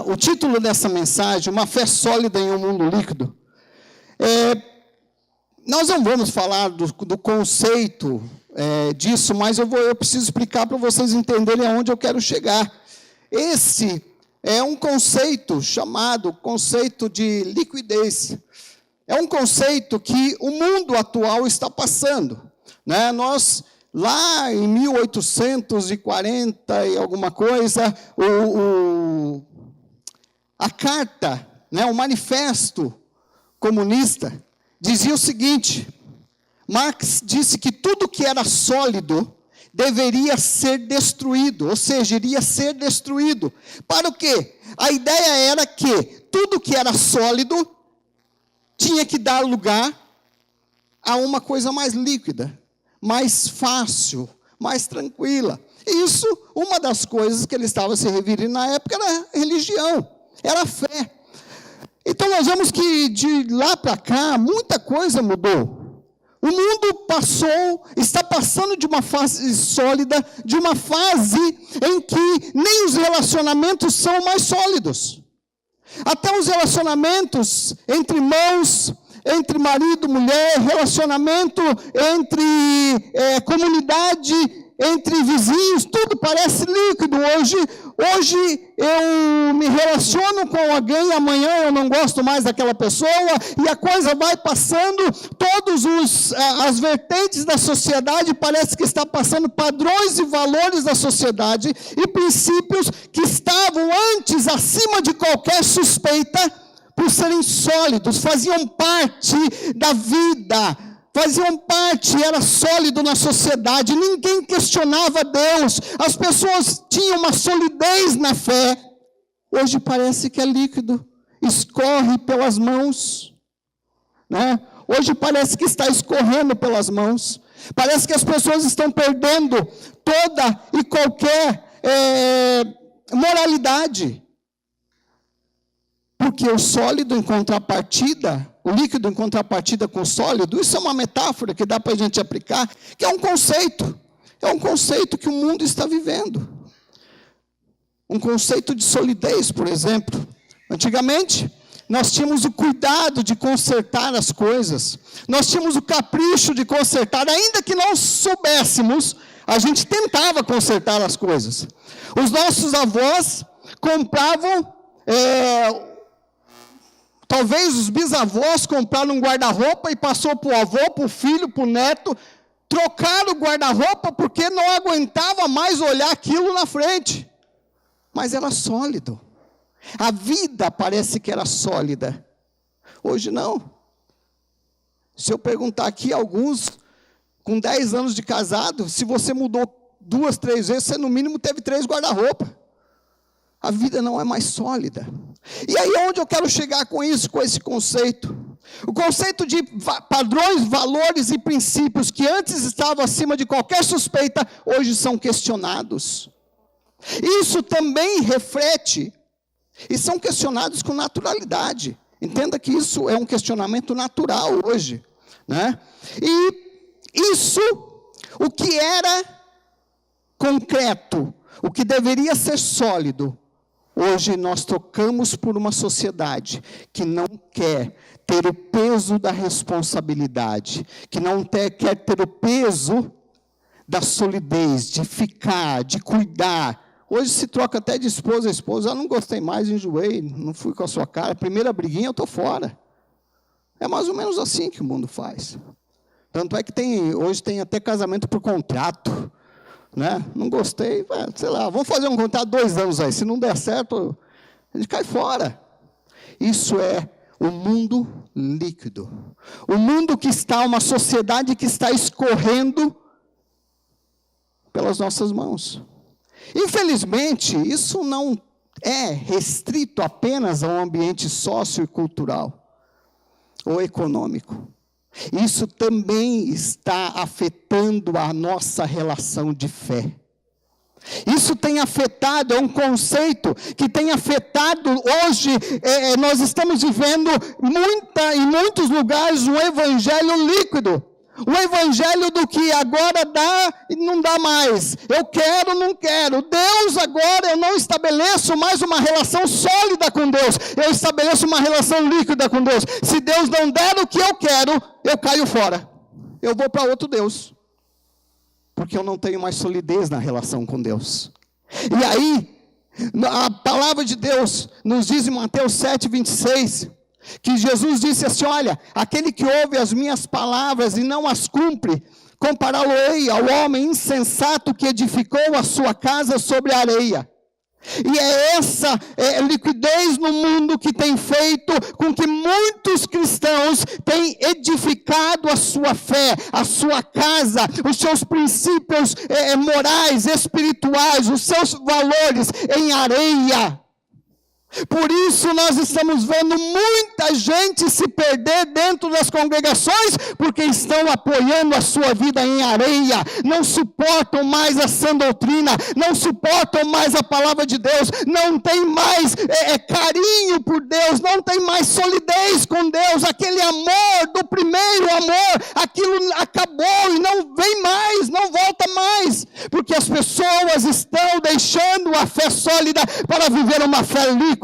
O título dessa mensagem, Uma Fé Sólida em um Mundo Líquido. Nós não vamos falar do conceito disso, mas eu preciso explicar para vocês entenderem aonde eu quero chegar. Esse é um conceito chamado conceito de liquidez. É um conceito que o mundo atual está passando, né? Nós, lá em 1840 e alguma coisa, a carta, né, o manifesto comunista, dizia o seguinte: Marx disse que tudo que era sólido deveria ser destruído, ou seja, iria ser destruído. Para o quê? A ideia era que tudo que era sólido tinha que dar lugar a uma coisa mais líquida, mais fácil, mais tranquila. E isso, uma das coisas que ele estava se referindo na época era religião, era fé. Então nós vemos que de lá para cá, muita coisa mudou. O mundo está passando de uma fase sólida, de uma fase em que nem os relacionamentos são mais sólidos. Até os relacionamentos entre irmãos, entre marido e mulher, relacionamento entre comunidade, entre vizinhos, tudo parece líquido hoje. Hoje eu me relaciono com alguém, amanhã eu não gosto mais daquela pessoa, e a coisa vai passando, as vertentes da sociedade parece que está passando padrões e valores da sociedade, e princípios que estavam antes acima de qualquer suspeita, por serem sólidos, faziam parte da vida, era sólido na sociedade, ninguém questionava Deus, as pessoas tinham uma solidez na fé. Hoje parece que é líquido, escorre pelas mãos, né? Hoje parece que está escorrendo pelas mãos, parece que as pessoas estão perdendo toda e qualquer moralidade, porque o sólido em contrapartida, o líquido em contrapartida com o sólido, isso é uma metáfora que dá para a gente aplicar, que é um conceito que o mundo está vivendo. Um conceito de solidez, por exemplo. Antigamente, nós tínhamos o cuidado de consertar as coisas, nós tínhamos o capricho de consertar, ainda que não soubéssemos, a gente tentava consertar as coisas. Os nossos avós compravam... Talvez os bisavós compraram um guarda-roupa e passou para o avô, para o filho, para o neto, trocaram o guarda-roupa porque não aguentava mais olhar aquilo na frente. Mas era sólido. A vida parece que era sólida. Hoje não. Se eu perguntar aqui, alguns com 10 anos de casado, se você mudou 2, 3 vezes, você no mínimo teve 3 guarda-roupa. A vida não é mais sólida. E aí onde eu quero chegar com isso, com esse conceito? O conceito de padrões, valores e princípios que antes estavam acima de qualquer suspeita, hoje são questionados. Isso também reflete, e são questionados com naturalidade. Entenda que isso é um questionamento natural hoje, né? E isso, o que era concreto, o que deveria ser sólido, hoje nós tocamos por uma sociedade que não quer ter o peso da responsabilidade, que não quer ter o peso da solidez, de ficar, de cuidar. Hoje se troca até de esposa a esposa. Eu não gostei mais, enjoei, não fui com a sua cara. Primeira briguinha, eu estou fora. É mais ou menos assim que o mundo faz. Tanto é que hoje tem até casamento por contrato. Né? Não gostei, sei lá, vamos fazer um contrato 2 anos aí, se não der certo, a gente cai fora. Isso é o mundo líquido. O mundo que está, uma sociedade que está escorrendo pelas nossas mãos. Infelizmente, isso não é restrito apenas ao ambiente sociocultural ou econômico. Isso também está afetando a nossa relação de fé. Isso tem afetado, é um conceito que tem afetado hoje, nós estamos vivendo em muitos lugares um evangelho líquido. O evangelho do que agora dá e não dá mais. Eu quero, não quero. Deus agora eu não estabeleço mais uma relação sólida com Deus. Eu estabeleço uma relação líquida com Deus. Se Deus não der o que eu quero, eu caio fora. Eu vou para outro Deus. Porque eu não tenho mais solidez na relação com Deus. E aí, a palavra de Deus nos diz em Mateus 7:26... que Jesus disse assim, olha, aquele que ouve as minhas palavras e não as cumpre, compará-lo-ei ao homem insensato que edificou a sua casa sobre a areia. E é essa liquidez no mundo que tem feito com que muitos cristãos tenham edificado a sua fé, a sua casa, os seus princípios morais, espirituais, os seus valores em areia. Por isso nós estamos vendo muita gente se perder dentro das congregações, porque estão apoiando a sua vida em areia, não suportam mais a sã doutrina, não suportam mais a palavra de Deus, não tem mais carinho por Deus, não tem mais solidez com Deus, aquele amor do primeiro amor, aquilo acabou e não vem mais, não volta mais, porque as pessoas estão deixando a fé sólida para viver uma fé líquida,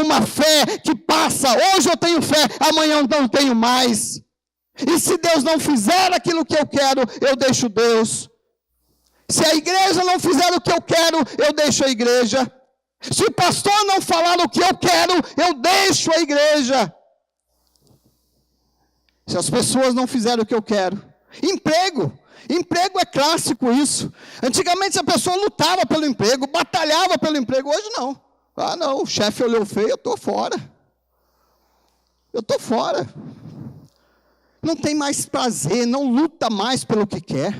uma fé que passa. Hoje eu tenho fé, amanhã eu não tenho mais. E se Deus não fizer aquilo que eu quero, eu deixo Deus. Se a igreja não fizer o que eu quero, eu deixo a igreja. Se o pastor não falar o que eu quero, eu deixo a igreja. Se as pessoas não fizerem o que eu quero. Emprego é clássico isso. Antigamente a pessoa lutava pelo emprego, batalhava pelo emprego, hoje não. Ah não, o chefe olhou feio, eu estou fora. Não tem mais prazer, não luta mais pelo que quer.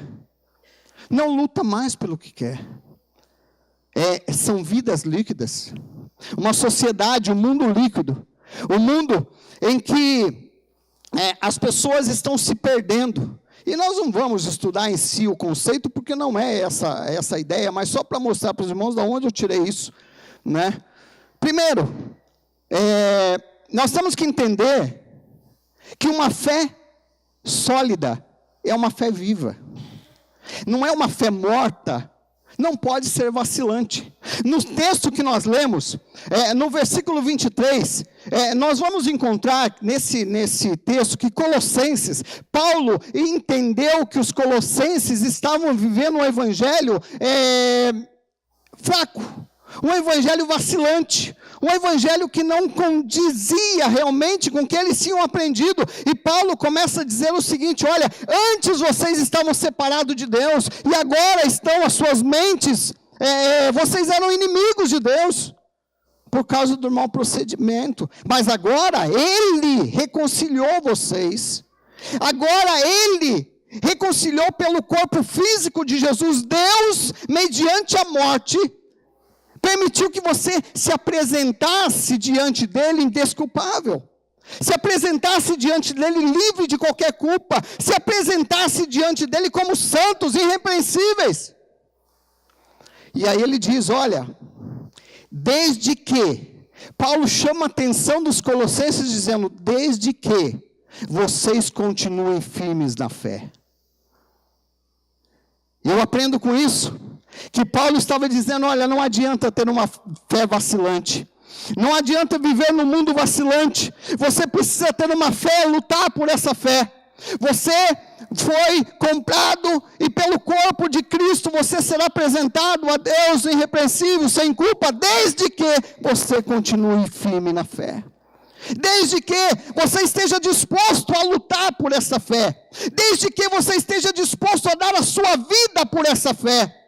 São vidas líquidas. Uma sociedade, um mundo líquido. Um mundo em que as pessoas estão se perdendo. E nós não vamos estudar em si o conceito, porque não é essa a ideia, mas só para mostrar para os irmãos de onde eu tirei isso. Né? Primeiro, nós temos que entender que uma fé sólida é uma fé viva, não é uma fé morta, não pode ser vacilante. No texto que nós lemos, no versículo 23, nós vamos encontrar nesse texto que Colossenses, Paulo entendeu que os colossenses estavam vivendo um evangelho fraco, um evangelho vacilante, um evangelho que não condizia realmente com o que eles tinham aprendido. E Paulo começa a dizer o seguinte, olha, antes vocês estavam separados de Deus, e agora estão as suas mentes, vocês eram inimigos de Deus, por causa do mau procedimento, mas agora Ele reconciliou vocês, agora Ele reconciliou pelo corpo físico de Jesus, Deus, mediante a morte, permitiu que você se apresentasse diante dele indesculpável, se apresentasse diante dele livre de qualquer culpa, se apresentasse diante dele como santos, irrepreensíveis. E aí ele diz, olha, desde que, Paulo chama a atenção dos colossenses dizendo, desde que vocês continuem firmes na fé. Eu aprendo com isso, que Paulo estava dizendo, olha, não adianta ter uma fé vacilante, não adianta viver no mundo vacilante, você precisa ter uma fé, lutar por essa fé. Você foi comprado e pelo corpo de Cristo você será apresentado a Deus irrepreensível, sem culpa, desde que você continue firme na fé. Desde que você esteja disposto a lutar por essa fé, desde que você esteja disposto a dar a sua vida por essa fé.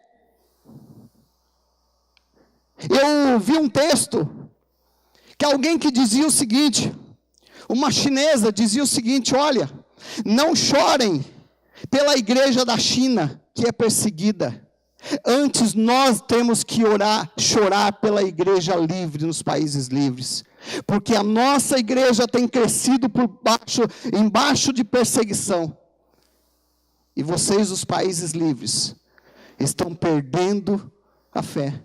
Eu vi um texto, que alguém que dizia o seguinte, uma chinesa dizia o seguinte, olha, não chorem pela igreja da China, que é perseguida, antes nós temos que chorar pela igreja livre, nos países livres, porque a nossa igreja tem crescido embaixo de perseguição, e vocês, os países livres, estão perdendo a fé,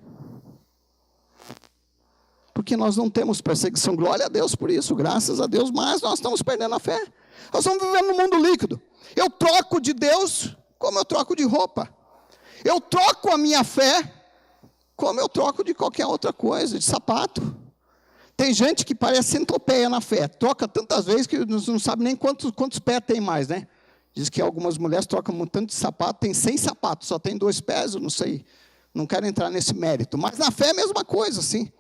porque nós não temos perseguição. Glória a Deus por isso, graças a Deus, mas nós estamos perdendo a fé. Nós estamos vivendo num mundo líquido. Eu troco de Deus como eu troco de roupa. Eu troco a minha fé como eu troco de qualquer outra coisa, de sapato. Tem gente que parece centopeia na fé. Troca tantas vezes que não sabe nem quantos pés tem mais, né? Diz que algumas mulheres trocam um tanto de sapato, tem 100 sapatos, só tem 2 pés, eu não sei. Não quero entrar nesse mérito. Mas na fé é a mesma coisa, assim,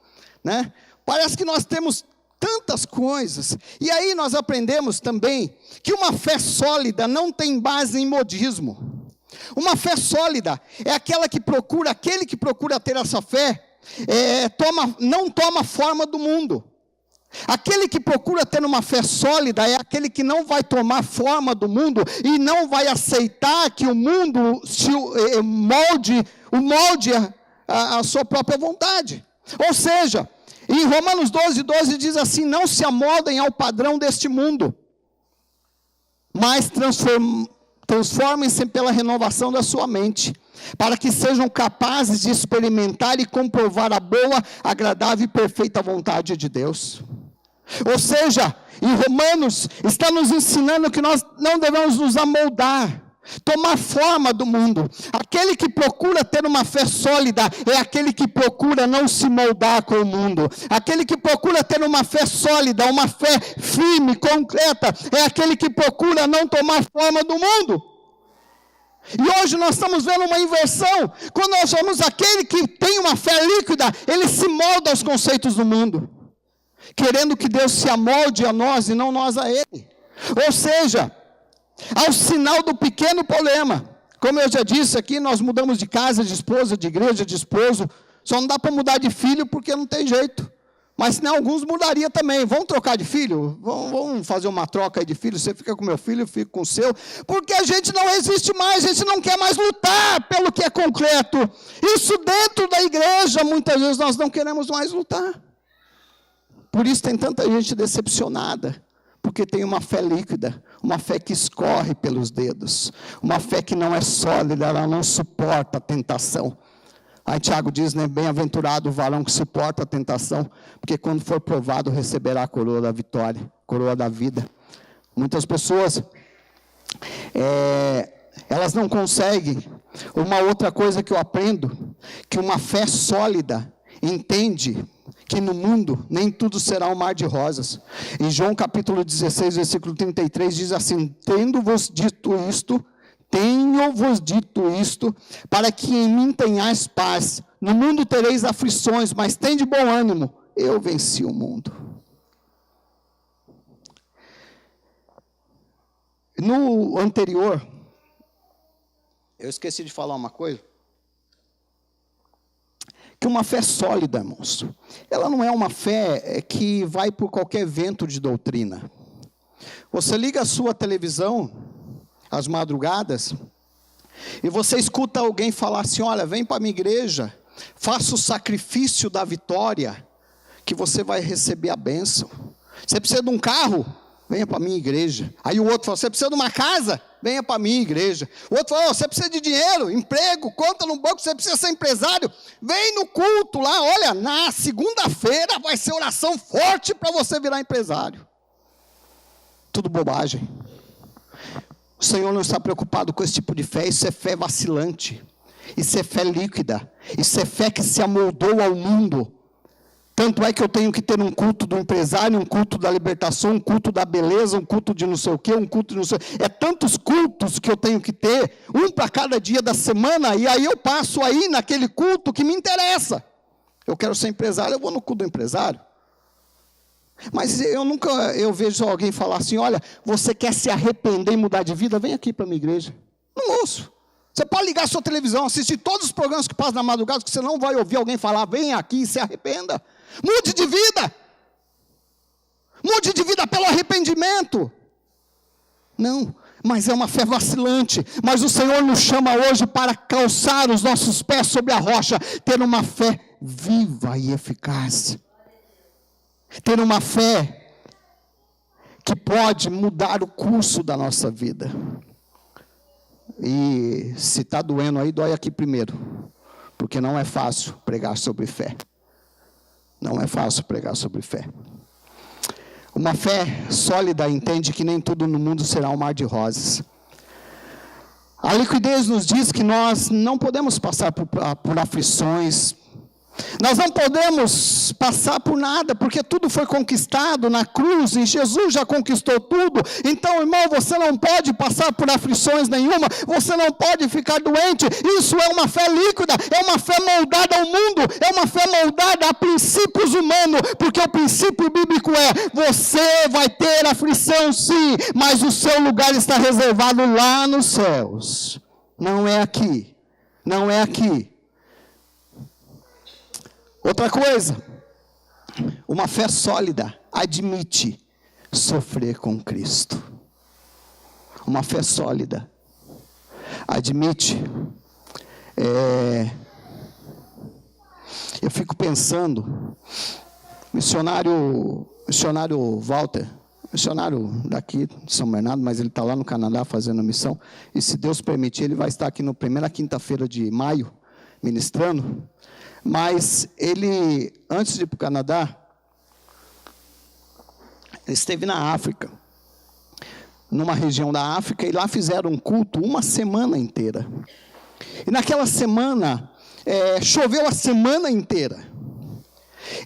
né? Parece que nós temos tantas coisas. E aí nós aprendemos também que uma fé sólida não tem base em modismo. Uma fé sólida é aquele que procura ter essa fé, não toma forma do mundo. Aquele que procura ter uma fé sólida é aquele que não vai tomar forma do mundo e não vai aceitar que o mundo molde a sua própria vontade. Ou seja, em Romanos 12 diz assim: não se amoldem ao padrão deste mundo, mas transformem-se pela renovação da sua mente, para que sejam capazes de experimentar e comprovar a boa, agradável e perfeita vontade de Deus. Ou seja, em Romanos está nos ensinando que nós não devemos nos amoldar, tomar forma do mundo. Aquele que procura ter uma fé sólida é aquele que procura não se moldar com o mundo. Aquele que procura ter uma fé sólida, uma fé firme, concreta, é aquele que procura não tomar forma do mundo. E hoje nós estamos vendo uma inversão. Quando nós somos aquele que tem uma fé líquida, ele se molda aos conceitos do mundo, querendo que Deus se amolde a nós e não nós a Ele. Ou seja, ao sinal do pequeno problema, como eu já disse aqui, nós mudamos de casa, de esposa, de igreja, de esposo. Só não dá para mudar de filho porque não tem jeito. Mas senão alguns mudaria também. Vão trocar de filho? Vamos fazer uma troca aí de filho. Você fica com meu filho, eu fico com o seu. Porque a gente não resiste mais, a gente não quer mais lutar pelo que é concreto. Isso dentro da igreja, muitas vezes nós não queremos mais lutar. Por isso tem tanta gente decepcionada, porque tem uma fé líquida, uma fé que escorre pelos dedos, uma fé que não é sólida, ela não suporta a tentação. Aí Tiago diz, né, bem-aventurado o varão que suporta a tentação, porque quando for provado receberá a coroa da vitória, coroa da vida. Muitas pessoas, elas não conseguem. Uma outra coisa que eu aprendo, que uma fé sólida entende que no mundo nem tudo será um mar de rosas. Em João capítulo 16, versículo 33, diz assim: tenho-vos dito isto, para que em mim tenhais paz. No mundo tereis aflições, mas tende bom ânimo, eu venci o mundo. No anterior, eu esqueci de falar uma coisa. Que uma fé sólida, irmãos, ela não é uma fé que vai por qualquer vento de doutrina. Você liga a sua televisão às madrugadas e você escuta alguém falar assim: olha, vem para a minha igreja, faça o sacrifício da vitória, que você vai receber a bênção. Você precisa de um carro? Venha para a minha igreja. Aí o outro fala: você precisa de uma casa? Venha para a minha igreja. O outro fala: você precisa de dinheiro, emprego, conta no banco, você precisa ser empresário. Vem no culto lá, olha, na segunda-feira vai ser oração forte para você virar empresário. Tudo bobagem. O Senhor não está preocupado com esse tipo de fé. Isso é fé vacilante, isso é fé líquida, isso é fé que se amoldou ao mundo. Tanto é que eu tenho que ter um culto do empresário, um culto da libertação, um culto da beleza, um culto de não sei o quê, um culto de não sei o quê. É tantos cultos que eu tenho que ter, um para cada dia da semana, e aí eu passo aí naquele culto que me interessa. Eu quero ser empresário, eu vou no culto do empresário. Mas eu vejo alguém falar assim: olha, você quer se arrepender e mudar de vida? Vem aqui para a minha igreja. Não ouço. Você pode ligar a sua televisão, assistir todos os programas que passam na madrugada, que você não vai ouvir alguém falar: vem aqui e se arrependa. Mude de vida. Mude de vida pelo arrependimento. Não, mas é uma fé vacilante. Mas o Senhor nos chama hoje para calçar os nossos pés sobre a rocha, ter uma fé viva e eficaz. Ter uma fé que pode mudar o curso da nossa vida. E se está doendo aí, dói aqui primeiro. Porque não é fácil pregar sobre fé. Não é fácil pregar sobre fé. Uma fé sólida entende que nem tudo no mundo será um mar de rosas. A liquidez nos diz que nós não podemos passar por aflições, nós não podemos passar por nada, porque tudo foi conquistado na cruz, e Jesus já conquistou tudo. Então, irmão, você não pode passar por aflições nenhuma, você não pode ficar doente. Isso é uma fé líquida, é uma fé moldada ao mundo, é uma fé moldada a princípios humanos, porque o princípio bíblico é: você vai ter aflição sim, mas o seu lugar está reservado lá nos céus, não é aqui, não é aqui. Outra coisa, uma fé sólida admite sofrer com Cristo. Uma fé sólida admite. Eu fico pensando, missionário Walter, missionário daqui de São Bernardo, mas ele está lá no Canadá fazendo missão, e se Deus permitir, ele vai estar aqui na primeira quinta-feira de maio, ministrando. Mas ele, antes de ir para o Canadá, ele esteve na África, numa região da África, e lá fizeram um culto uma semana inteira. E naquela semana, choveu a semana inteira.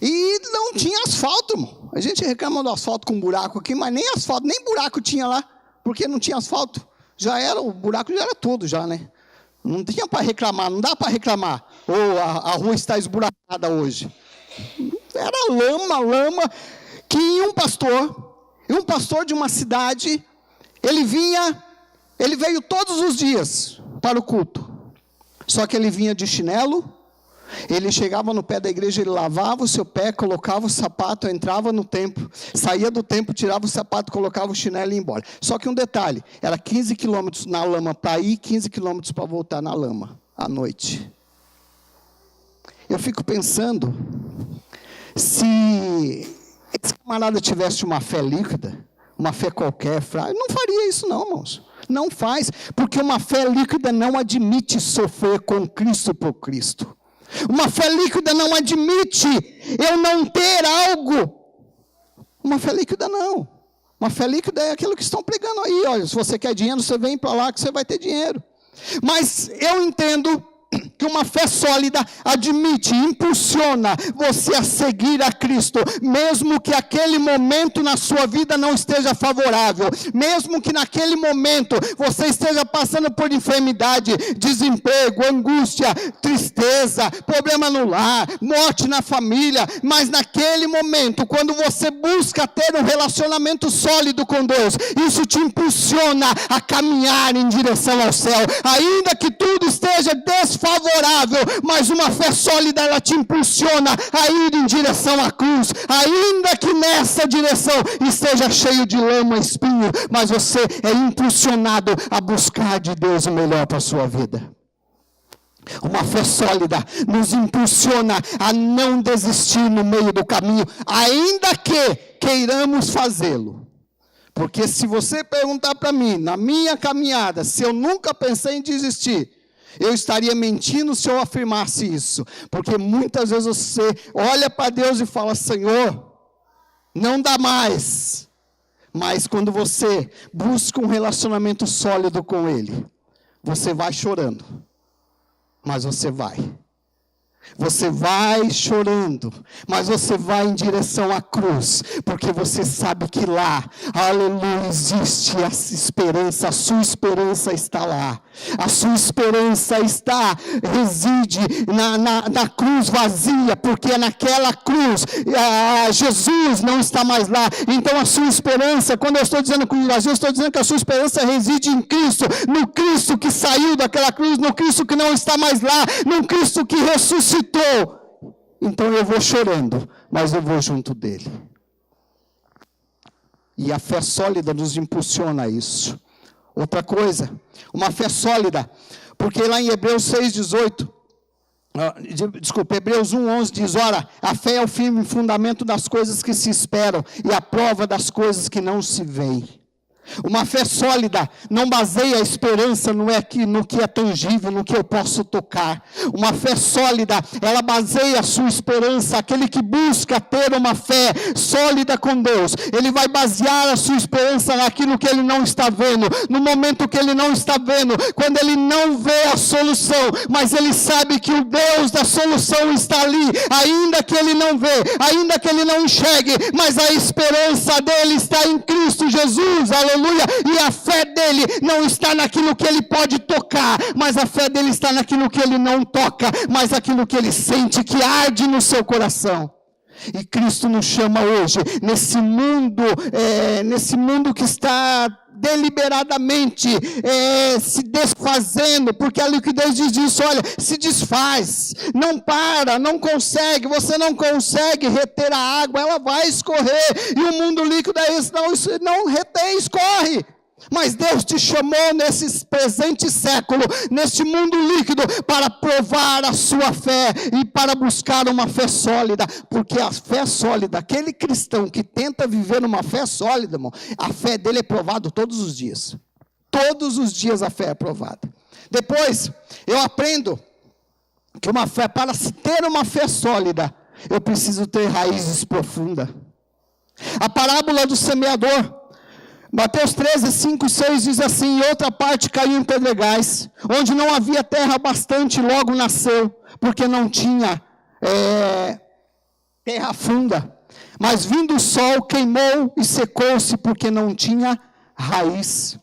E não tinha asfalto, irmão. A gente reclama do asfalto com buraco aqui, mas nem asfalto, nem buraco tinha lá, porque não tinha asfalto. O buraco já era tudo, já, né? Não tinha para reclamar, não dá para reclamar. Ou a rua está esburacada hoje. Era lama, que um pastor de uma cidade, ele veio todos os dias para o culto. Só que ele vinha de chinelo, ele chegava no pé da igreja, ele lavava o seu pé, colocava o sapato, entrava no templo, saía do templo, tirava o sapato, colocava o chinelo e ia embora. Só que um detalhe, era 15 quilômetros na lama para ir, 15 quilômetros para voltar na lama, à noite. Eu fico pensando, se esse camarada tivesse uma fé líquida, uma fé qualquer, não faria isso não, irmãos. Não faz, porque uma fé líquida não admite sofrer com Cristo por Cristo. Uma fé líquida não admite eu não ter algo. Uma fé líquida não. Uma fé líquida é aquilo que estão pregando aí. Olha, se você quer dinheiro, você vem para lá que você vai ter dinheiro. Mas eu entendo que uma fé sólida admite, impulsiona você a seguir a Cristo, mesmo que aquele momento na sua vida não esteja favorável, mesmo que naquele momento você esteja passando por enfermidade, desemprego, angústia, tristeza, problema no lar, morte na família, mas naquele momento, quando você busca ter um relacionamento sólido com Deus, isso te impulsiona a caminhar em direção ao céu, ainda que tudo esteja desfavorável, mas uma fé sólida, ela te impulsiona a ir em direção à cruz, ainda que nessa direção esteja cheio de lama e espinho, mas você é impulsionado a buscar de Deus o melhor para a sua vida. Uma fé sólida nos impulsiona a não desistir no meio do caminho, ainda que queiramos fazê-lo. Porque se você perguntar para mim, na minha caminhada, se eu nunca pensei em desistir, eu estaria mentindo se eu afirmasse isso, porque muitas vezes você olha para Deus e fala: Senhor, não dá mais. Mas quando você busca um relacionamento sólido com Ele, você vai chorando, mas você vai. Você vai chorando, mas você vai em direção à cruz, porque você sabe que lá, aleluia, existe a esperança, a sua esperança está lá. A sua esperança reside na cruz vazia, porque naquela cruz, Jesus não está mais lá. Então a sua esperança, quando eu estou dizendo cruz vazia, eu estou dizendo que a sua esperança reside em Cristo, no Cristo que saiu daquela cruz, no Cristo que não está mais lá, no Cristo que ressuscitou. Então eu vou chorando, mas eu vou junto dele. E a fé sólida nos impulsiona a isso. Outra coisa, uma fé sólida, porque lá em Hebreus 6,18, Hebreus 1,11 diz: ora, a fé é o firme fundamento das coisas que se esperam e a prova das coisas que não se veem. Uma fé sólida não baseia a esperança no que é tangível, no que eu posso tocar. Uma fé sólida, ela baseia a sua esperança. Aquele que busca ter uma fé sólida com Deus, ele vai basear a sua esperança naquilo que ele não está vendo, no momento que ele não está vendo, quando ele não vê a solução, mas ele sabe que o Deus da solução está ali, ainda que ele não vê, ainda que ele não enxergue, mas a esperança dele está em Cristo Jesus, aleluia. E a fé dele não está naquilo que ele pode tocar, mas a fé dele está naquilo que ele não toca, mas aquilo que ele sente, que arde no seu coração. E Cristo nos chama hoje, nesse mundo que está deliberadamente se desfazendo, porque ali que Deus diz isso, olha, se desfaz, não para, não consegue, você não consegue reter a água, ela vai escorrer, e o mundo líquido é isso, não retém, escorre. Mas Deus te chamou nesse presente século, neste mundo líquido, para provar a sua fé e para buscar uma fé sólida, porque a fé sólida, aquele cristão que tenta viver uma fé sólida, irmão, a fé dele é provada todos os dias. Todos os dias a fé é provada. Depois, eu aprendo que uma fé, para se ter uma fé sólida, eu preciso ter raízes profundas. A parábola do semeador, Mateus 13, 5 e 6 diz assim: e outra parte caiu em pedregais, onde não havia terra bastante, logo nasceu, porque não tinha terra funda. Mas vindo o sol, queimou e secou-se, porque não tinha raiz.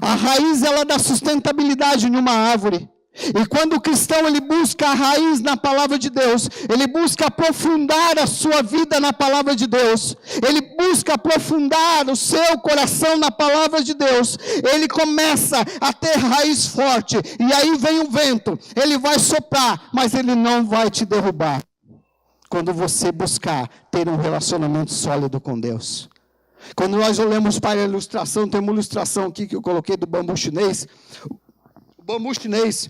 A raiz, ela dá sustentabilidade numa árvore. E quando o cristão ele busca a raiz na palavra de Deus, ele busca aprofundar a sua vida na palavra de Deus, ele busca aprofundar o seu coração na palavra de Deus, ele começa a ter raiz forte, e aí vem o vento, ele vai soprar, mas ele não vai te derrubar, quando você buscar ter um relacionamento sólido com Deus. Quando nós olhamos para a ilustração, tem uma ilustração aqui que eu coloquei do bambu chinês. O bambu chinês,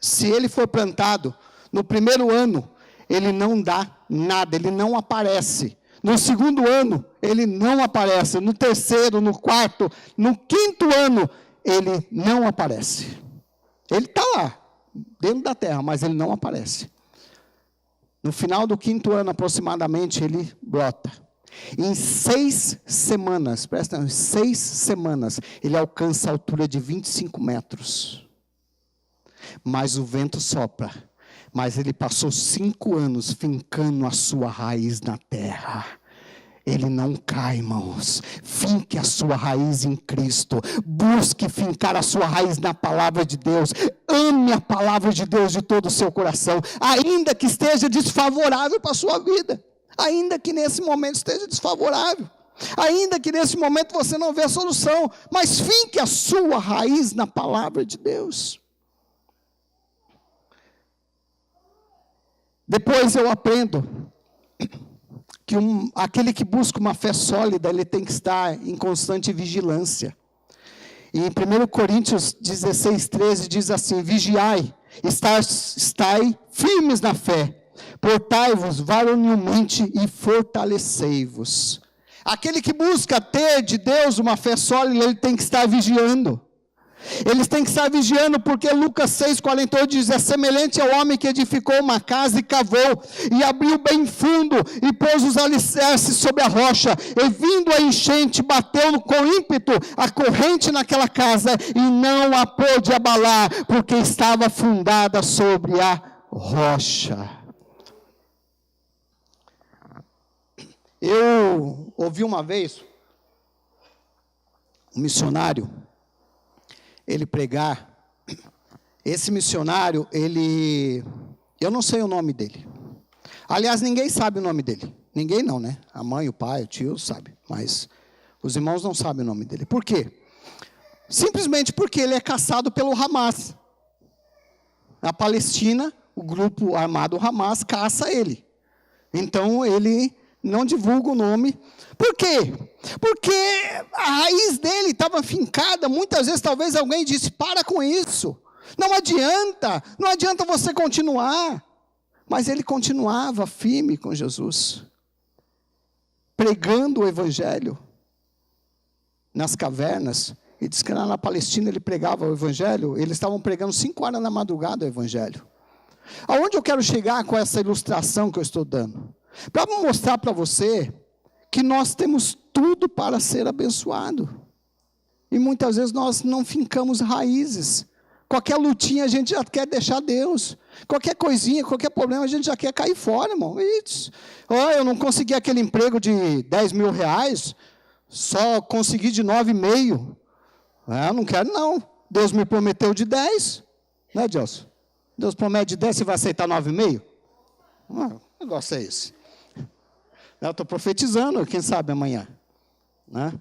se ele for plantado, no primeiro ano, ele não dá nada, ele não aparece. No segundo ano, ele não aparece. No terceiro, no quarto, no quinto ano, ele não aparece. Ele está lá, dentro da terra, mas ele não aparece. No final do quinto ano, aproximadamente, ele brota. Em 6 semanas, presta atenção, 6 semanas, ele alcança a altura de 25 metros. Mas o vento sopra, mas ele passou 5 anos fincando a sua raiz na terra. Ele não cai, irmãos. Finque a sua raiz em Cristo. Busque fincar a sua raiz na palavra de Deus. Ame a palavra de Deus de todo o seu coração, ainda que esteja desfavorável para a sua vida. Ainda que nesse momento esteja desfavorável. Ainda que nesse momento você não vê a solução. Mas finque a sua raiz na palavra de Deus. Depois eu aprendo que aquele que busca uma fé sólida, ele tem que estar em constante vigilância. E em 1 Coríntios 16, 13 diz assim: vigiai, estai firmes na fé, portai-vos varonilmente e fortalecei-vos. Aquele que busca ter de Deus uma fé sólida, ele tem que estar vigiando. Eles têm que estar vigiando, porque Lucas 6,48 diz: é semelhante ao homem que edificou uma casa e cavou, e abriu bem fundo, e pôs os alicerces sobre a rocha, e vindo a enchente, bateu com ímpeto a corrente naquela casa, e não a pôde abalar, porque estava fundada sobre a rocha. Eu ouvi uma vez um missionário, ele pregar. Esse missionário, eu não sei o nome dele. Aliás, ninguém sabe o nome dele. Ninguém não, né? A mãe, o pai, o tio sabe, mas os irmãos não sabem o nome dele. Por quê? Simplesmente porque ele é caçado pelo Hamas. Na Palestina, o grupo armado Hamas caça ele. Então, ele não divulga o nome. Por quê? Porque a raiz dele estava fincada. Muitas vezes, talvez alguém disse: para com isso. Não adianta você continuar. Mas ele continuava firme com Jesus, pregando o Evangelho. nas cavernas, e diz que lá na Palestina ele pregava o evangelho, eles estavam pregando 5 horas da madrugada o evangelho. Aonde eu quero chegar com essa ilustração que eu estou dando? Para mostrar para você que nós temos tudo para ser abençoado. E muitas vezes nós não fincamos raízes. Qualquer lutinha a gente já quer deixar Deus. Qualquer coisinha, qualquer problema a gente já quer cair fora, irmão. Eu não consegui aquele emprego de 10 mil reais, só consegui de 9,5. Eu não quero não. Deus me prometeu de 10. Né, Deus? Deus promete de 10, você vai aceitar 9,5? O negócio é esse. Eu estou profetizando, quem sabe amanhã. Né?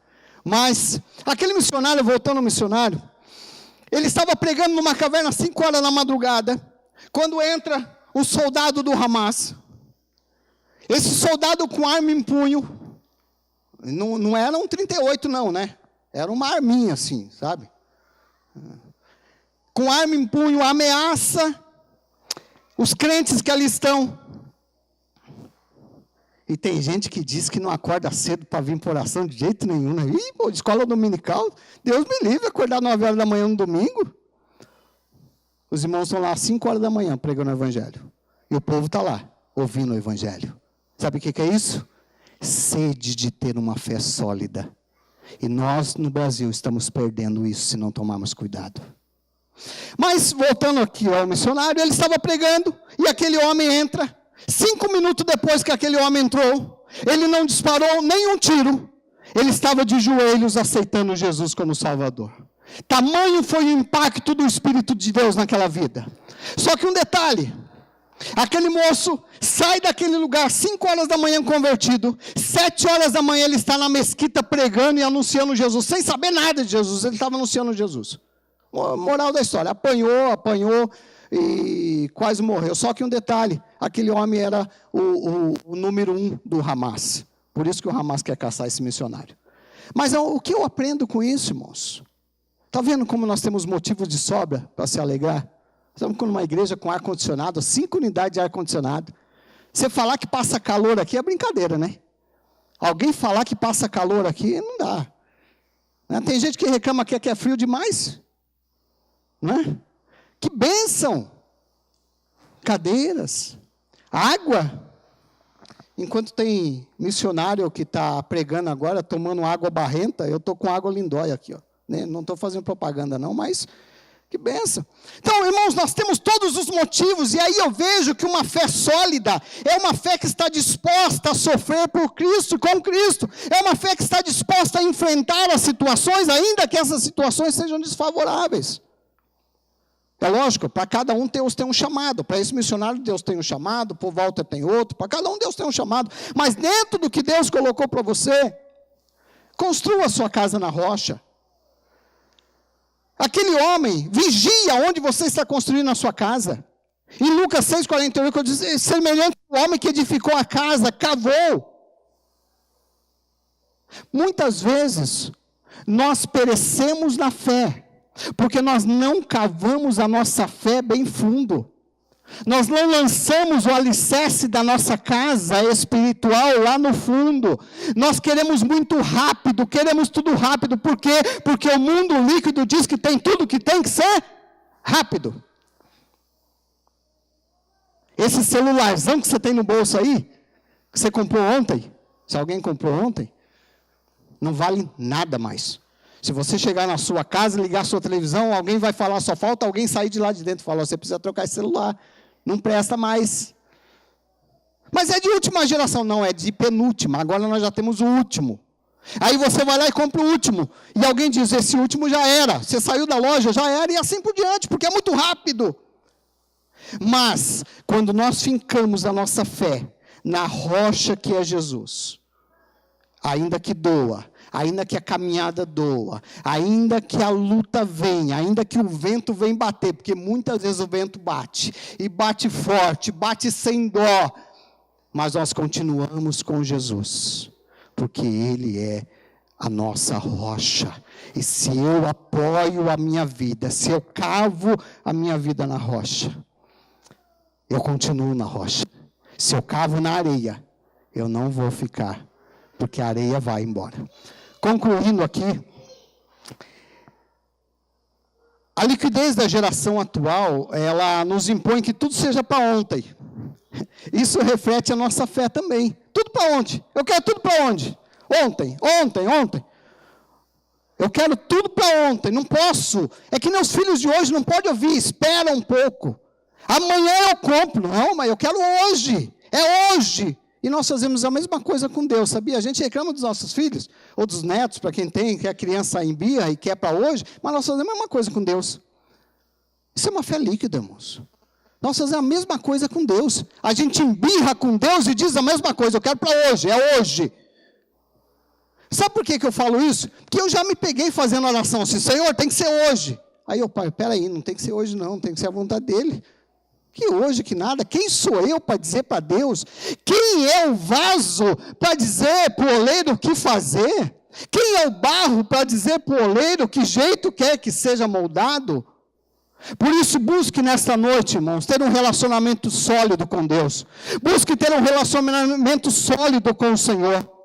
Mas, aquele missionário, voltando ao missionário, ele estava pregando numa caverna às 5 horas da madrugada, quando entra o soldado do Hamas. Esse soldado com arma em punho, não era um 38 não, né? Era uma arminha assim, sabe? Com arma em punho, ameaça os crentes que ali estão. E tem gente que diz que não acorda cedo para vir para oração de jeito nenhum. Né? Escola dominical, Deus me livre, acordar 9 horas da manhã no domingo. Os irmãos estão lá às 5 horas da manhã pregando o evangelho. E o povo está lá, ouvindo o evangelho. Sabe o que é isso? Sede de ter uma fé sólida. E nós, no Brasil, estamos perdendo isso se não tomarmos cuidado. Mas, voltando aqui ao missionário, ele estava pregando, e aquele homem entra. 5 minutos depois que aquele homem entrou, ele não disparou nem um tiro. Ele estava de joelhos aceitando Jesus como Salvador. Tamanho foi o impacto do Espírito de Deus naquela vida. Só que um detalhe, aquele moço sai daquele lugar 5 horas da manhã convertido, 7 horas da manhã ele está na mesquita pregando e anunciando Jesus, sem saber nada de Jesus, ele estava anunciando Jesus. Moral da história, apanhou e quase morreu. Só que um detalhe, aquele homem era o número 1 do Hamas. Por isso que o Hamas quer caçar esse missionário. Mas o que eu aprendo com isso, irmãos? Está vendo como nós temos motivos de sobra para se alegrar? Estamos numa igreja com ar-condicionado, 5 unidades de ar-condicionado. Você falar que passa calor aqui é brincadeira, né? Alguém falar que passa calor aqui, não dá. Né? Tem gente que reclama que aqui é frio demais. Né? Que bênção! Cadeiras, água. Enquanto tem missionário que está pregando agora, tomando água barrenta, eu estou com água lindóia aqui. Ó. Não estou fazendo propaganda não, mas que bênção. Então, irmãos, nós temos todos os motivos, e aí eu vejo que uma fé sólida é uma fé que está disposta a sofrer por Cristo, com Cristo. É uma fé que está disposta a enfrentar as situações, ainda que essas situações sejam desfavoráveis. É lógico, para cada um Deus tem um chamado. Para esse missionário Deus tem um chamado, para o Walter tem outro, para cada um Deus tem um chamado. Mas dentro do que Deus colocou para você, construa a sua casa na rocha. Aquele homem, vigia onde você está construindo a sua casa. Em Lucas 6,48, diz, semelhante ao homem que edificou a casa, cavou. Muitas vezes, nós perecemos na fé, porque nós não cavamos a nossa fé bem fundo. Nós não lançamos o alicerce da nossa casa espiritual lá no fundo. Nós queremos muito rápido, queremos tudo rápido. Por quê? Porque o mundo líquido diz que tem tudo que tem que ser rápido. Esse celularzão que você tem no bolso aí, que você comprou ontem, se alguém comprou ontem, não vale nada mais. Se você chegar na sua casa, ligar a sua televisão, alguém vai falar, só falta alguém sair de lá de dentro e falar, você precisa trocar esse celular, não presta mais. Mas é de última geração, não, é de penúltima, agora nós já temos o último. Aí você vai lá e compra o último, e alguém diz, esse último já era, você saiu da loja, já era, e assim por diante, porque é muito rápido. Mas, quando nós fincamos a nossa fé na rocha que é Jesus, ainda que doa, ainda que a caminhada doa, ainda que a luta venha, ainda que o vento venha bater, porque muitas vezes o vento bate, e bate forte, bate sem dó, mas nós continuamos com Jesus, porque Ele é a nossa rocha, e se eu apoio a minha vida, se eu cavo a minha vida na rocha, eu continuo na rocha. Se eu cavo na areia, eu não vou ficar, porque a areia vai embora. Concluindo aqui, A liquidez da geração atual, ela nos impõe que tudo seja para ontem. Isso reflete a nossa fé também. Tudo para onde? Eu quero tudo para onde? Ontem. Eu quero tudo para ontem, não posso. É que meus filhos de hoje não podem ouvir, espera um pouco. Amanhã eu compro. Não, mas eu quero hoje. É hoje. E nós fazemos a mesma coisa com Deus, sabia? A gente reclama dos nossos filhos, ou dos netos, para quem tem, que a criança embirra e quer para hoje, mas nós fazemos a mesma coisa com Deus. Isso é uma fé líquida, irmãos. Nós fazemos a mesma coisa com Deus. A gente embirra com Deus e diz a mesma coisa, eu quero para hoje, é hoje. Sabe por que eu falo isso? Porque eu já me peguei fazendo oração assim, Senhor, tem que ser hoje. Aí eu, pai, peraí, não tem que ser hoje não, tem que ser a vontade dEle. Que hoje, que nada, quem sou eu para dizer para Deus? Quem é o vaso para dizer para o oleiro o que fazer? Quem é o barro para dizer para o oleiro que jeito quer que seja moldado? Por isso, busque nesta noite, irmãos, ter um relacionamento sólido com Deus. Busque ter um relacionamento sólido com o Senhor.